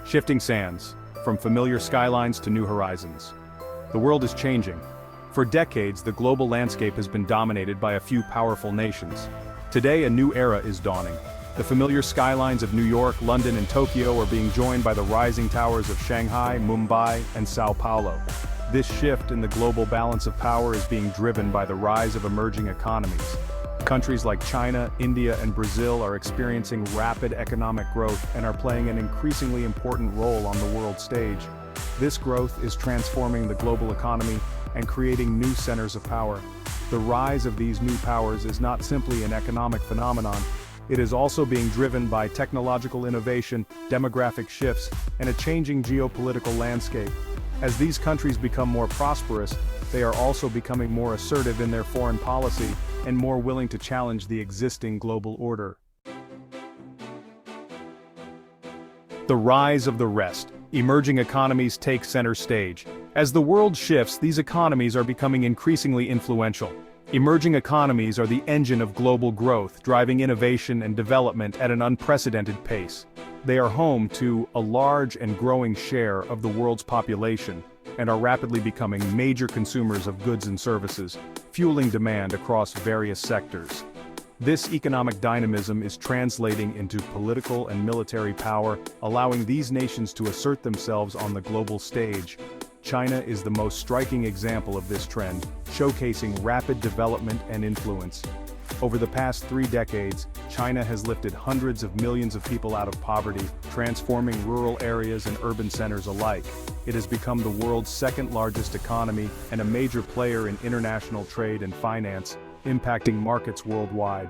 Shifting sands, from familiar skylines to new horizons. The world is changing. For decades, the global landscape has been dominated by a few powerful nations. Today, a new era is dawning. The familiar skylines of New York, London, and Tokyo are being joined by the rising towers of Shanghai, Mumbai, and Sao Paulo. This shift in the global balance of power is being driven by the rise of emerging economies. Countries like China, India, and Brazil are experiencing rapid economic growth and are playing an increasingly important role on the world stage. This growth is transforming the global economy and creating new centers of power. The rise of these new powers is not simply an economic phenomenon. It is also being driven by technological innovation, demographic shifts, and a changing geopolitical landscape. As these countries become more prosperous, they are also becoming more assertive in their foreign policy and more willing to challenge the existing global order. The rise of the rest. Emerging economies take center stage. As the world shifts, these economies are becoming increasingly influential. Emerging economies are the engine of global growth, driving innovation and development at an unprecedented pace. They are home to a large and growing share of the world's population, and are rapidly becoming major consumers of goods and services, fueling demand across various sectors. This economic dynamism is translating into political and military power, allowing these nations to assert themselves on the global stage. China is the most striking example of this trend, showcasing rapid development and influence. Over the past 3 decades, China has lifted hundreds of millions of people out of poverty, transforming rural areas and urban centers alike. It has become the world's second-largest economy and a major player in international trade and finance, impacting markets worldwide.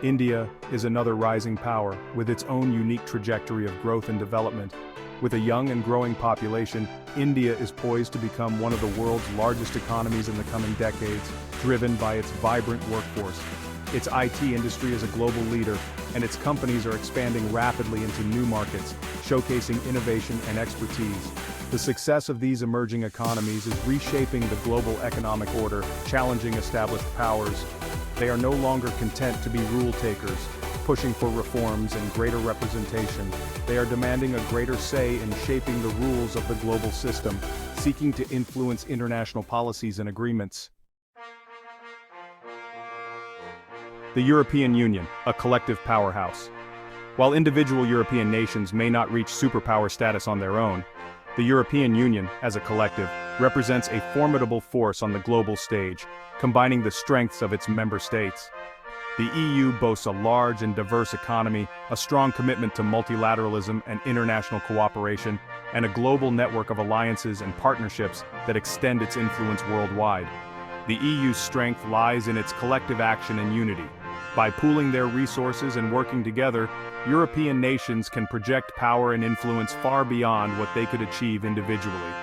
India is another rising power, with its own unique trajectory of growth and development. With a young and growing population, India is poised to become one of the world's largest economies in the coming decades, driven by its vibrant workforce. Its IT industry is a global leader, and its companies are expanding rapidly into new markets, showcasing innovation and expertise. The success of these emerging economies is reshaping the global economic order, challenging established powers. They are no longer content to be rule takers, pushing for reforms and greater representation. They are demanding a greater say in shaping the rules of the global system, seeking to influence international policies and agreements. The European Union, a collective powerhouse. While individual European nations may not reach superpower status on their own, the European Union, as a collective, represents a formidable force on the global stage, combining the strengths of its member states. The EU boasts a large and diverse economy, a strong commitment to multilateralism and international cooperation, and a global network of alliances and partnerships that extend its influence worldwide. The EU's strength lies in its collective action and unity. By pooling their resources and working together, European nations can project power and influence far beyond what they could achieve individually.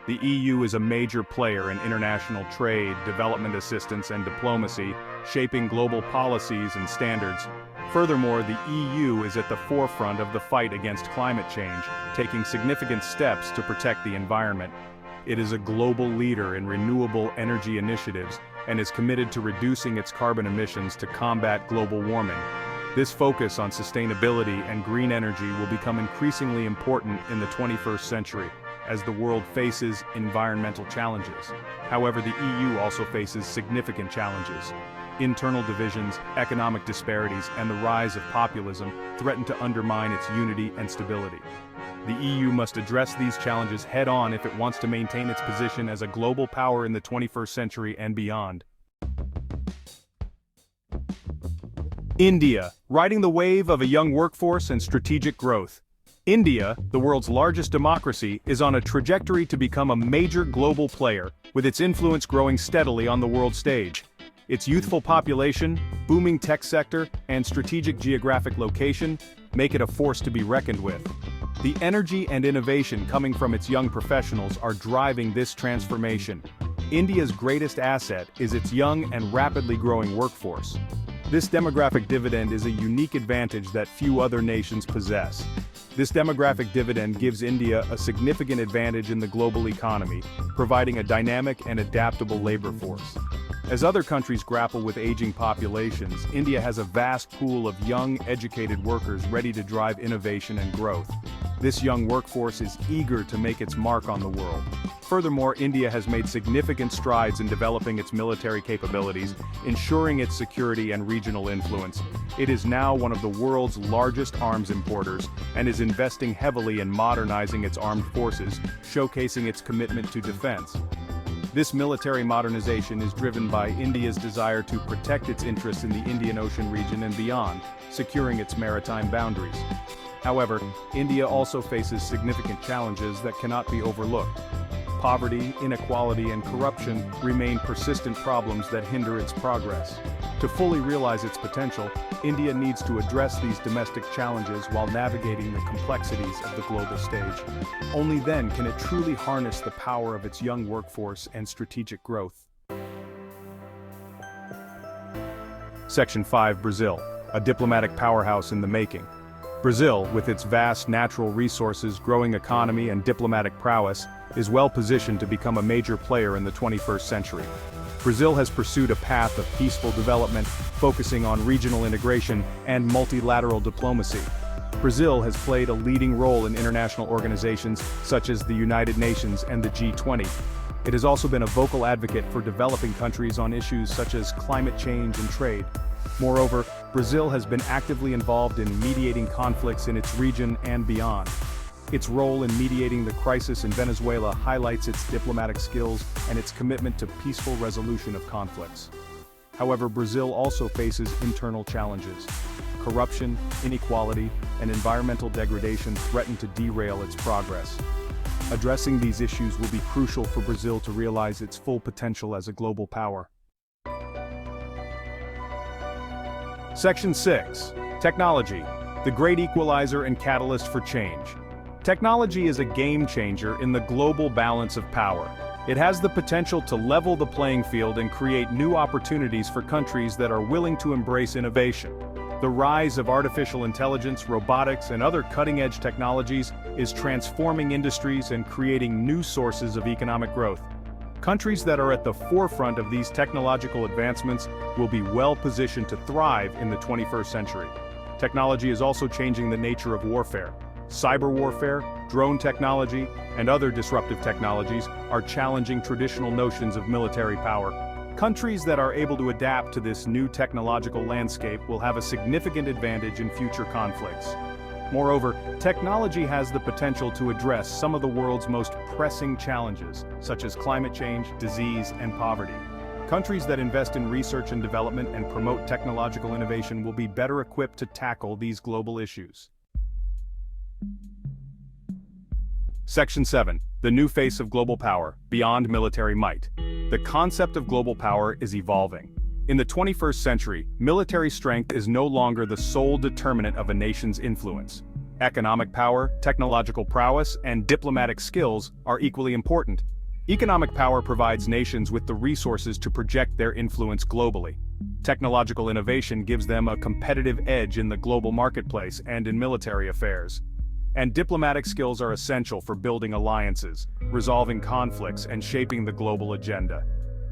The EU is a major player in international trade, development assistance, and diplomacy, shaping global policies and standards. Furthermore, the EU is at the forefront of the fight against climate change, taking significant steps to protect the environment. It is a global leader in renewable energy initiatives and is committed to reducing its carbon emissions to combat global warming. This focus on sustainability and green energy will become increasingly important in the 21st century, as the world faces environmental challenges. However, the EU also faces significant challenges. Internal divisions, economic disparities, and the rise of populism threaten to undermine its unity and stability. The EU must address these challenges head-on if it wants to maintain its position as a global power in the 21st century and beyond. India, riding the wave of a young workforce and strategic growth. India, the world's largest democracy, is on a trajectory to become a major global player, with its influence growing steadily on the world stage. Its youthful population, booming tech sector, and strategic geographic location make it a force to be reckoned with. The energy and innovation coming from its young professionals are driving this transformation. India's greatest asset is its young and rapidly growing workforce. This demographic dividend is a unique advantage that few other nations possess. This demographic dividend gives India a significant advantage in the global economy, providing a dynamic and adaptable labor force. As other countries grapple with aging populations, India has a vast pool of young, educated workers ready to drive innovation and growth. This young workforce is eager to make its mark on the world. Furthermore, India has made significant strides in developing its military capabilities, ensuring its security and regional influence. It is now one of the world's largest arms importers and is investing heavily in modernizing its armed forces, showcasing its commitment to defense. This military modernization is driven by India's desire to protect its interests in the Indian Ocean region and beyond, securing its maritime boundaries. However, India also faces significant challenges that cannot be overlooked. Poverty, inequality, and corruption remain persistent problems that hinder its progress. To fully realize its potential, India needs to address these domestic challenges while navigating the complexities of the global stage. Only then can it truly harness the power of its young workforce and strategic growth. Section 5. Brazil, a diplomatic powerhouse in the making. Brazil, with its vast natural resources, growing economy, and diplomatic prowess, is well positioned to become a major player in the 21st century. Brazil has pursued a path of peaceful development, focusing on regional integration and multilateral diplomacy. Brazil has played a leading role in international organizations such as the United Nations and the G20. It has also been a vocal advocate for developing countries on issues such as climate change and trade. Moreover, Brazil has been actively involved in mediating conflicts in its region and beyond. Its role in mediating the crisis in Venezuela highlights its diplomatic skills and its commitment to peaceful resolution of conflicts. However, Brazil also faces internal challenges. Corruption, inequality, and environmental degradation threaten to derail its progress. Addressing these issues will be crucial for Brazil to realize its full potential as a global power. Section 6. Technology, the great equalizer and catalyst for change. Technology is a game changer in the global balance of power. It has the potential to level the playing field and create new opportunities for countries that are willing to embrace innovation. The rise of artificial intelligence, robotics, and other cutting-edge technologies is transforming industries and creating new sources of economic growth. Countries that are at the forefront of these technological advancements will be well positioned to thrive in the 21st century. Technology is also changing the nature of warfare. Cyber warfare, drone technology, and other disruptive technologies are challenging traditional notions of military power. Countries that are able to adapt to this new technological landscape will have a significant advantage in future conflicts. Moreover, technology has the potential to address some of the world's most pressing challenges, such as climate change, disease, and poverty. Countries that invest in research and development and promote technological innovation will be better equipped to tackle these global issues. Section 7. The new face of global power, beyond military might. The concept of global power is evolving. In the 21st century, military strength is no longer the sole determinant of a nation's influence. Economic power, technological prowess, and diplomatic skills are equally important. Economic power provides nations with the resources to project their influence globally. Technological innovation gives them a competitive edge in the global marketplace and in military affairs. And diplomatic skills are essential for building alliances, resolving conflicts, and shaping the global agenda.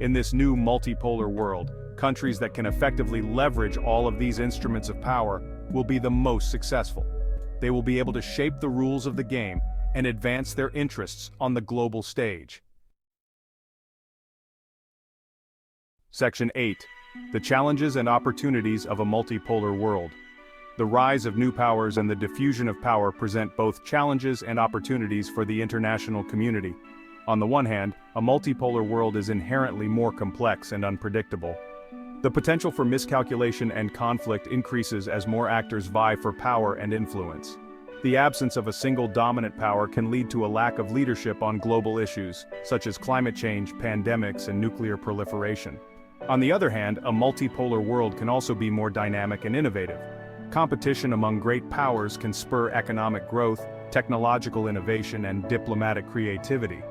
In this new multipolar world, countries that can effectively leverage all of these instruments of power will be the most successful. They will be able to shape the rules of the game and advance their interests on the global stage. Section 8. The challenges and opportunities of a multipolar world. The rise of new powers and the diffusion of power present both challenges and opportunities for the international community. On the one hand, a multipolar world is inherently more complex and unpredictable. The potential for miscalculation and conflict increases as more actors vie for power and influence. The absence of a single dominant power can lead to a lack of leadership on global issues, such as climate change, pandemics, and nuclear proliferation. On the other hand, a multipolar world can also be more dynamic and innovative. Competition among great powers can spur economic growth, technological innovation, and diplomatic creativity.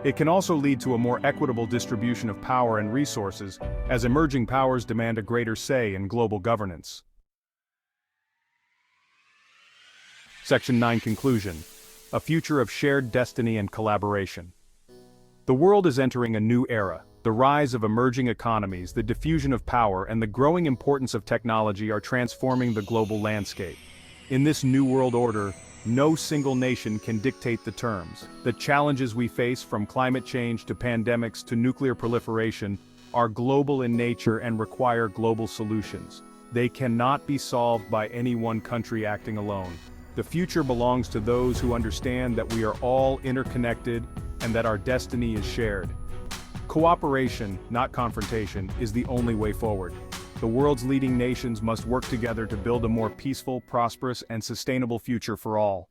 It can also lead to a more equitable distribution of power and resources, as emerging powers demand a greater say in global governance. Section 9. Conclusion. A future of shared destiny and collaboration. The world is entering a new era. The rise of emerging economies, the diffusion of power, and the growing importance of technology are transforming the global landscape. In this new world order, No single nation can dictate the terms. The challenges we face, from climate change to pandemics to nuclear proliferation, are global in nature and require global solutions. They cannot be solved by any one country acting alone. The future belongs to those who understand that we are all interconnected and that our destiny is shared. Cooperation, not confrontation, is the only way forward. The world's leading nations must work together to build a more peaceful, prosperous, and sustainable future for all.